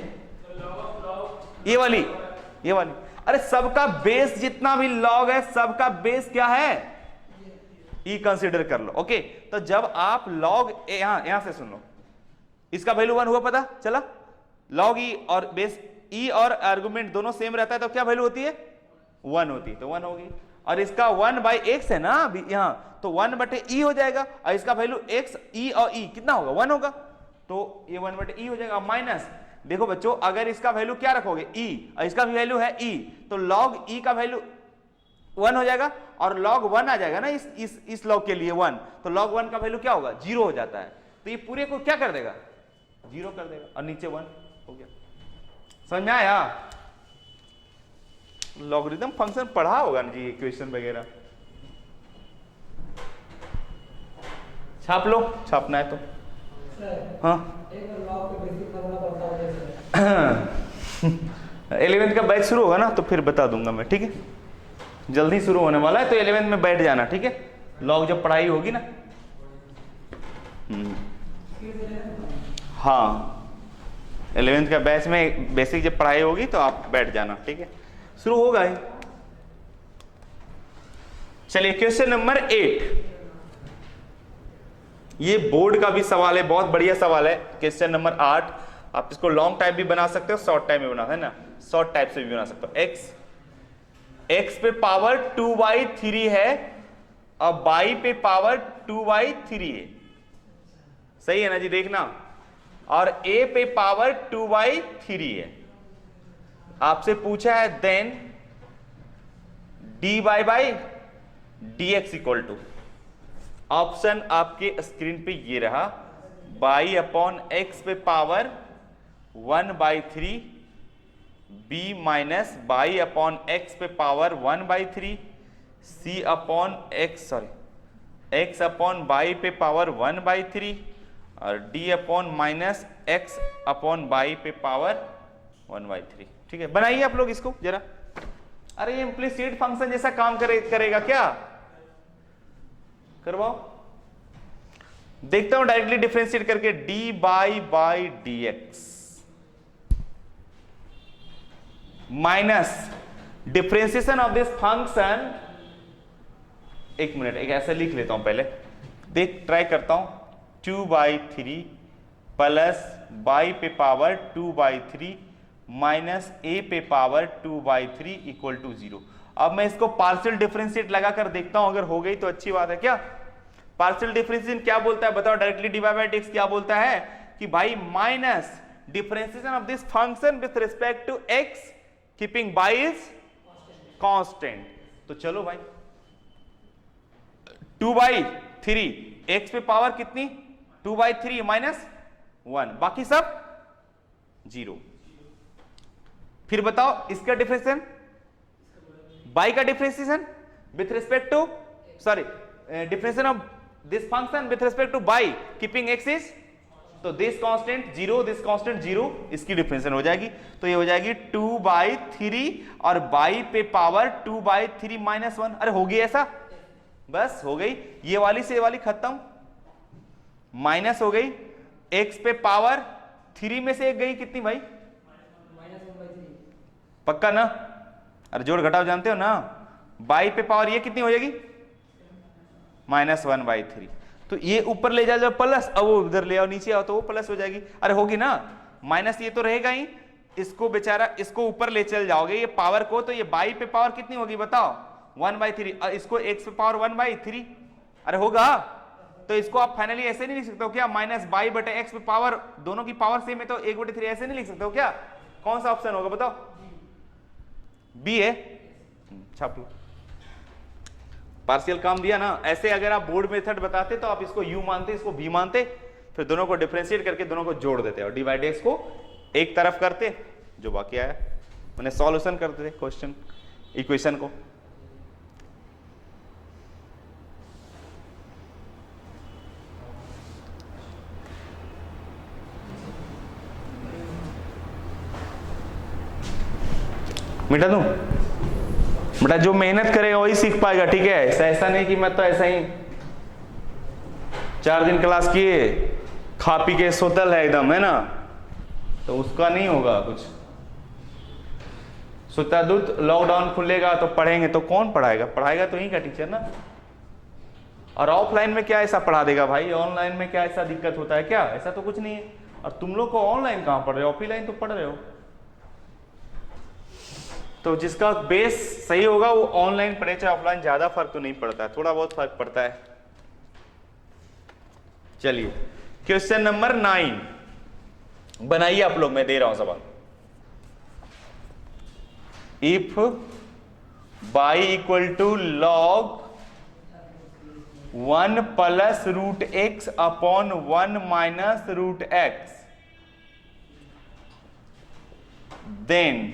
ये वाली अरे सबका बेस जितना भी log है सबका बेस क्या है, e कंसीडर कर लो। ओके, तो जब आप log यहां से सुन लो, इसका वैल्यू 1 हुआ पता चला, log e और बेस e और आर्गुमेंट दोनों सेम रहता है तो क्या वैल्यू होती है, 1 होती है, तो 1 होगी। और इसका 1/x है ना यहां, तो 1/e हो जाएगा, और इसका वैल्यू x e और e कितना होगा, 1 होगा, तो ये 1/e हो जाएगा। माइनस देखो बच्चों, अगर इसका वैल्यू क्या रखोगे e और इसका भी वैल्यू है e, तो log e का वैल्यू 1 हो जाएगा और log 1 आ जाएगा ना इस log के लिए 1, तो log 1 का वैल्यू क्या होगा, 0 हो जाता है, तो ये पूरे को क्या कर देगा, 0 कर देगा, और नीचे 1 हो गया। समझ में आया, लॉगरिथम फंक्शन पढ़ा होगा ना जी, इक्वेशन वगैरह छाप लो, छापना है तो। हाँ 11th का बैच शुरू होगा ना तो फिर बता दूंगा मैं, ठीक है, जल्दी शुरू होने वाला है, तो 11th में बैठ जाना, ठीक है, लॉग जब पढ़ाई होगी ना। हाँ 11th का बैच में बेसिक जब पढ़ाई होगी तो आप बैठ जाना, ठीक है, शुरू होगा ही। चलिए क्वेश्चन नंबर 8, ये बोर्ड का भी सवाल है, बहुत बढ़िया सवाल है। क्वेश्चन नंबर 8, आप इसको लॉन्ग टाइप भी बना सकते हो, शॉर्ट टाइप में बना है ना, शॉर्ट टाइप से भी बना सकते हो। x पे पावर 2/3 है और y पे पावर 2/3 है, सही है ना जी, देखना, और a पे पावर 2/3 है। आपसे पूछा है then dy/dx equal to, option आपके स्क्रीन पे ये रहा, y/x पे पावर 1/3, b माइनस y/x पे पावर 1/3, x अपॉन y पे पावर 1/3 और d upon minus x upon y पे पावर 1/3। ठीक है, बनाइए आप लोग इसको जरा। अरे ये इम्प्लिसिट फंक्शन जैसा काम करेगा क्या, करवाओ, देखता हूं डायरेक्टली डिफरेंशिएट करके, dy/dx minus differentiation of this function, एक मिनट, एक ऐसे लिख लेता हूं पहले, देख ट्राई करता हूं, 2/3 प्लस y पे पावर 2/3 माइनस a पे पावर 2/3 इक्वल टू 0। अब मैं इसको पार्शियल डिफरेंशिएट लगाकर देखता हूं, अगर हो गई तो अच्छी बात है। क्या पार्शियल डिफरेंशिएशन क्या बोलता है बताओ, डायरेक्टली dy/dx क्या बोलता है कि भाई minus differentiation of this function with respect to x keeping y is constant. तो चलो भाई 2/3, x पे पावर कितनी 2/3 माइनस 1, बाकी सब 0। फिर बताओ इसका डिफरेंशिएशन, y का differentiation with respect to, sorry differentiation of this function with respect to y keeping x is, तो दिस कांस्टेंट 0, दिस कांस्टेंट 0, इसकी डिफरेंशिएशन हो जाएगी, तो ये हो जाएगी 2/3 और y पे पावर 2/3 माइनस 1। अरे हो गई ऐसा, बस हो गई, ये वाली से ये वाली खत्म, माइनस हो गई, x पे पावर 3 में से एक गई, कितनी भाई, पक्का ना, अरे जोड़ घटाव जानते हो ना, y पे पावर ये कितनी हो जाएगी -1/3, तो ये ऊपर ले जाओ प्लस, अब वो उधर ले आओ नीचे आओ तो वो प्लस हो जाएगी। अरे होगी ना, माइनस ये तो रहेगा ही, इसको बेचारा इसको ऊपर ले चल जाओगे ये पावर को, तो ये बाई पे पावर कितनी होगी बताओ, 1/3, इसको x पे पावर 1/3। अरे होगा, तो इसको आप फाइनली ऐसे नहीं लिख सकते हो क्या, माइनस बाई बटे एक्स पे पावर, दोनों की पावर सेम है तो 1/3 ऐसे नहीं लिख सकते हो क्या? कौन सा ऑप्शन होगा बताओ? बी है, छाप लो। पार्शियल काम दिया ना, ऐसे अगर आप बोर्ड मेथड बताते तो आप इसको u मानते, इसको v मानते, फिर दोनों को डिफरेंशिएट करके दोनों को जोड़ देते और डिवाइड एक्स को एक तरफ करते, जो बाकी आया मैंने सॉल्यूशन करते थे क्वेश्चन इक्वेशन को। मिटा दूं? बेटा जो मेहनत करेगा वही सीख पाएगा, ठीक है? ऐसा नहीं कि मैं तो ऐसा ही 4 दिन क्लास किए खा पी के सोतल है एकदम, है ना, तो उसका नहीं होगा कुछ। सुता दूध, लॉकडाउन खुलेगा तो पढ़ेंगे, तो कौन पढ़ाएगा? पढ़ाएगा तो ही का टीचर ना। और ऑफलाइन में क्या ऐसा पढ़ा देगा भाई, ऑनलाइन में क्या ऐसा दिक्कत होता है क्या? ऐसा तो कुछ नहीं है। और तुम लोग को ऑनलाइन कहां पढ़ रहे हो, ऑफलाइन तो पढ़ रहे हो। तो जिसका बेस सही होगा वो ऑनलाइन पढ़े चाहे ऑफलाइन, ज्यादा फर्क तो नहीं पड़ता है, थोड़ा बहुत फर्क पड़ता है। चलिए क्वेश्चन नंबर 9 बनाइए आप लोग, मैं दे रहा हूं सवाल। If y equal to log 1 plus root x upon 1 minus root x, then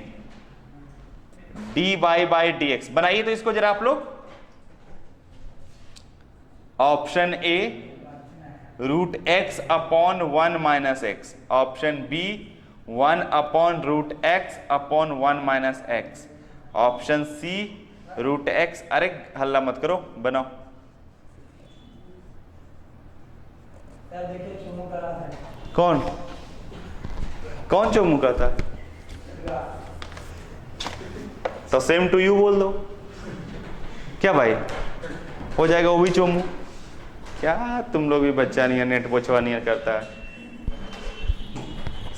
dy by d x. बनाइए तो इसको जरा आप लोग। Option A root x upon 1 minus x, option B 1 upon root x upon 1 minus x, option C root x. अरे हल्ला मत करो, बनाओ। कौन कौन चोमू करता है? तो सेम टू यू बोल दो क्या भाई, हो जाएगा वो भी चोमू। क्या तुम लोग भी बच्चा नहीं है, नेट पोछवा नहीं करता है।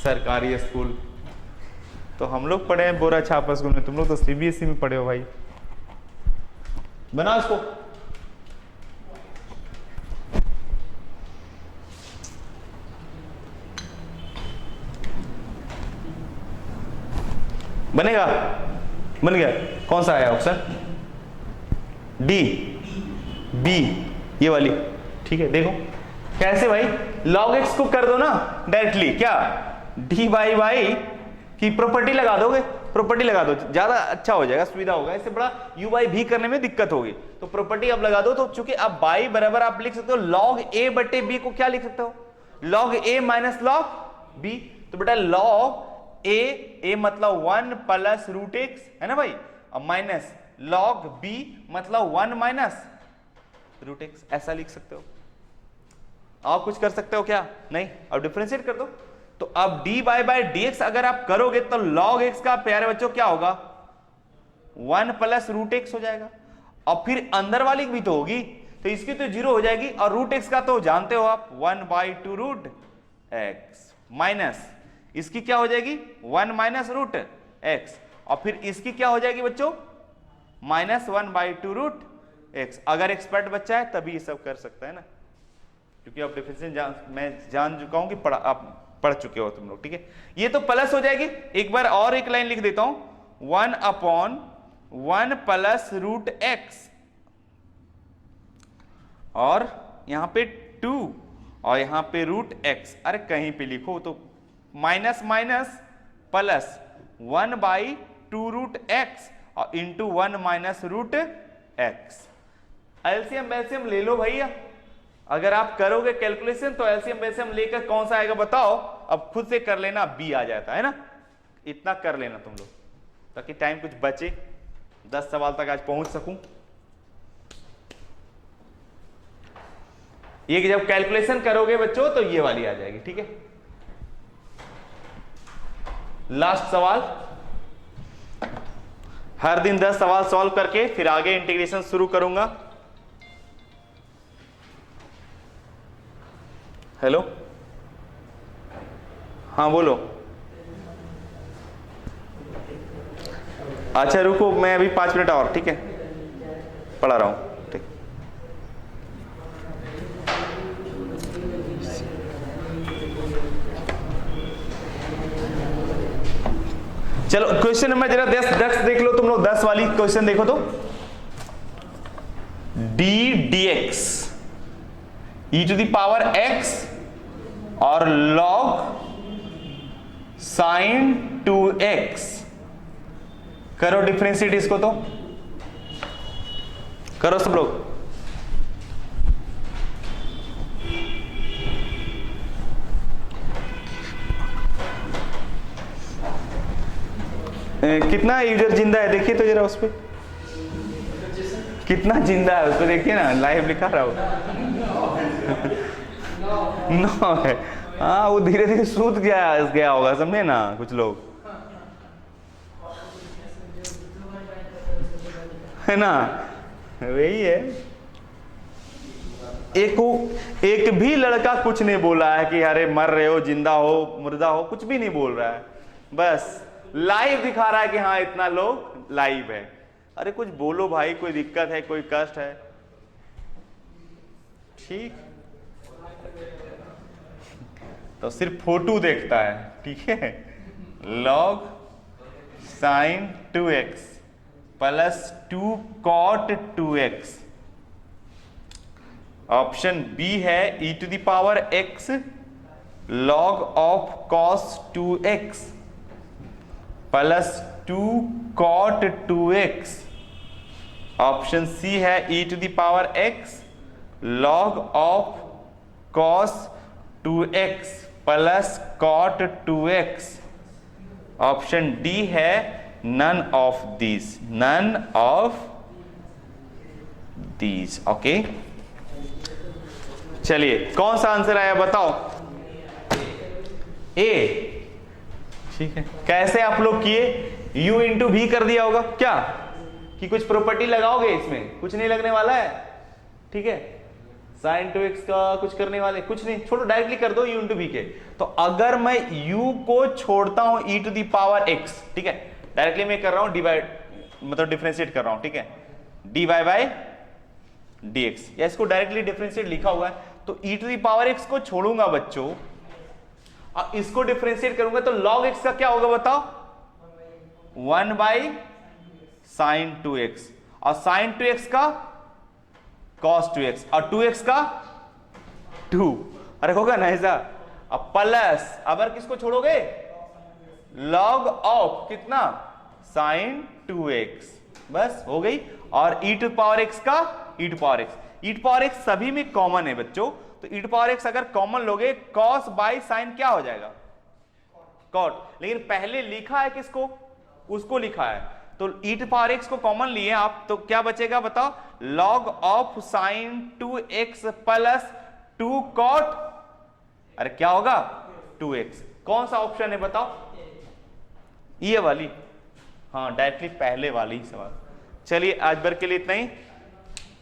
सरकारी स्कूल तो हम लोग पढ़े हैं बोरा छापा स्कूल में, तुम लोग तो सीबीएसई में पढ़े हो भाई। बनाओ इसको। बनेगा? बन गया। कौन सा आया ऑप्शन? डी, बी, ये वाली, ठीक है। देखो कैसे भाई, log x को कर दो ना डायरेक्टली, क्या डी बाई वाई की प्रॉपर्टी लगा दोगे, प्रॉपर्टी लगा दो, ज्यादा अच्छा हो जाएगा, सुविधा होगा। इससे बड़ा u बाई भी करने में दिक्कत होगी, तो प्रॉपर्टी अब लगा दो। तो चूंकि अब बाई बराबर आप लिख सकते हो log a बटे b को क्या लिख सकते हो, log a minus log b। तो बेटा log a मतलब 1 प्लस रूट एक्स है ना भाई, अब माइनस log b मतलब 1 माइनस रूट एक्स, ऐसा लिख सकते हो। आप कुछ कर सकते हो क्या? नहीं। अब डिफरेंशिएट कर दो। तो अब dy बाई डी एक्स अगर आप करोगे तो log x का प्यारे बच्चों क्या होगा, 1 प्लस रूट एक्स हो जाएगा। और फिर अंदर वाली भी तो होगी, तो इसकी तो 0 हो जाएगी। और रूट एक्स का तो जानते हो आप 1/2 रूट एक्स, माइनस इसकी क्या हो जाएगी 1 माइनस रूट एक्स, और फिर इसकी क्या हो जाएगी बच्चों माइनस 1/2 रूट एक्स। अगर एक्सपर्ट बच्चा है तभी ये सब कर सकता है ना, क्योंकि आप डिफरेंशिएशन मैं जान चुका हूं कि आप पढ़ चुके हो तुम लोग, ठीक है। ये तो प्लस हो जाएगी। एक बार और एक लाइन लिख देता हूं, 1 अपॉन 1 प्लस रूट एक्स, और यहां पे 2 और यहां पे रूट एक्स। अरे कहीं पे लिखो तो minus minus plus 1/2 root X और into 1 minus root X. LCM बेलसीएम ले लो भैया, अगर आप करोगे कैलकुलेशन तो एलसीएम बेलसीएम लेकर कौन सा आएगा बताओ। अब खुद से कर लेना, बी आ जाता है ना, इतना कर लेना तुम लोग, ताकि टाइम कुछ बचे, 10 सवाल तक आज पहुंच सकूं। ये जब कैलकुलेशन करोगे बच्चों तो ये वाली आ जाएगी, ठीक है। लास्ट सवाल, हर दिन 10 सवाल सॉल्व करके फिर आगे इंटीग्रेशन शुरू करूंगा। हेलो, हाँ बोलो। अच्छा रुको, मैं अभी 5 मिनट और, ठीक है, पढ़ा रहा हूँ, ठीक। चलो क्वेश्चन नंबर जरा 10 देख लो तुम लोग, 10 वाली क्वेश्चन देखो तो। D d x e to the power x और लॉग साइन 2x, करो डिफरेंशिएट इसको तो, करो सब लोग। कितना यूजर जिंदा है देखिए तो जरा उस पर, कितना जिंदा है उसको देखिए ना, लाइव लिखा रहा हो। 9 है, हाँ वो धीरे धीरे सूत गया होगा, समझे ना कुछ लोग, है ना, वही है। एक भी लड़का कुछ नहीं बोला है कि अरे मर रहे हो, जिंदा हो, मुर्दा हो, कुछ भी नहीं बोल रहा है, बस लाइव दिखा रहा है कि हाँ इतना लोग लाइव है। अरे कुछ बोलो भाई, कोई दिक्कत है, कोई कष्ट है, ठीक। तो सिर्फ फोटो देखता है, ठीक है। Log sine 2x plus 2 cot 2x, option B है e to the power x log of cos 2x plus 2 cot 2x, option C है e to the power x log of cos 2x plus cot 2x, option D है none of these, none of these. Okay, चलिए कौन सा आंसर आया बताओ, ए, ठीक है। कैसे आप लोग किए, u इंटू भी कर दिया होगा क्या, कि कुछ प्रॉपर्टी लगाओगे, इसमें कुछ नहीं लगने वाला है, ठीक है। साइन 2x का कुछ करने वाले कुछ नहीं, छोड़ो डायरेक्टली कर दो u इंटू भी के। तो अगर मैं u को छोड़ता हूं e to the power x, ठीक है, डायरेक्टली मैं कर रहा हूं डिवाइड, मतलब डिफरेंशिएट कर रहा हूं, ठीक है, dy बाय dx, या इसको डायरेक्टली डिफरेंशिएट लिखा हुआ है, तो e to the power x को छोड़ूंगा बच्चों, और इसको डिफरेंशिएट करूंगा तो log x का क्या होगा बताओ, 1 बाई साइन 2x, और साइन 2x का cos 2x, और 2x का 2, अरे होगा ना ऐसा। अब प्लस, अगर किसको छोड़ोगे, log ऑफ कितना, साइन 2x, बस हो गई। और e टू पावर x का e to power x, e to power x सभी में कॉमन है बच्चों, तो e टू पावर x अगर कॉमन लोगे, cos बाई साइन क्या हो जाएगा, cot, लेकिन पहले लिखा है किसको, उसको लिखा है, तो e टू पावर x को कॉमन लिए आप, तो क्या बचेगा बताओ, log of sine 2x plus 2 cot, अरे क्या होगा 2x, कौन सा ऑप्शन है बताओ, ये वाली, हाँ डायरेक्टली पहले वाली सवाल। चलिए आज भर के लिए इतना ही,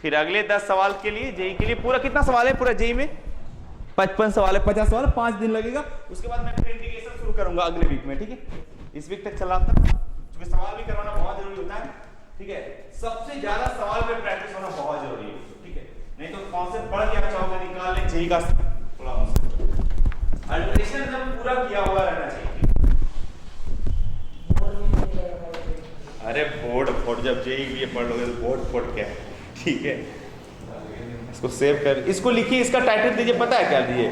फिर अगले 10 सवाल के लिए, जेई के लिए पूरा कितना सवाल है, पूरा जेई में 55 सवाल है, 50 सवाल, 5 दिन लगेगा, उसके बाद मैं फिर इंटीग्रेशन शुरू करूंगा अगले वीक में, ठीक है, इस वीक तक चला था, क्योंकि सवाल भी करवाना बहुत जरूरी होता है, ठीक है, सबसे ज्यादा सवाल पे प्रैक्टिस होना बहुत जरूरी है, ठीक है, नहीं तो कॉन्सेप्ट पढ़ के अच्छा होगा, निकालने जेई का अल्टरेशन जब पूरा किया हुआ रहना चाहिए। अरे बोर्ड जब जेई ये पढ़ लोगे तो बोर्ड क्या है, ठीक है, इसको सेव कर, इसको लिखिए, इसका टाइटल दीजिए, पता है क्या दीजिए,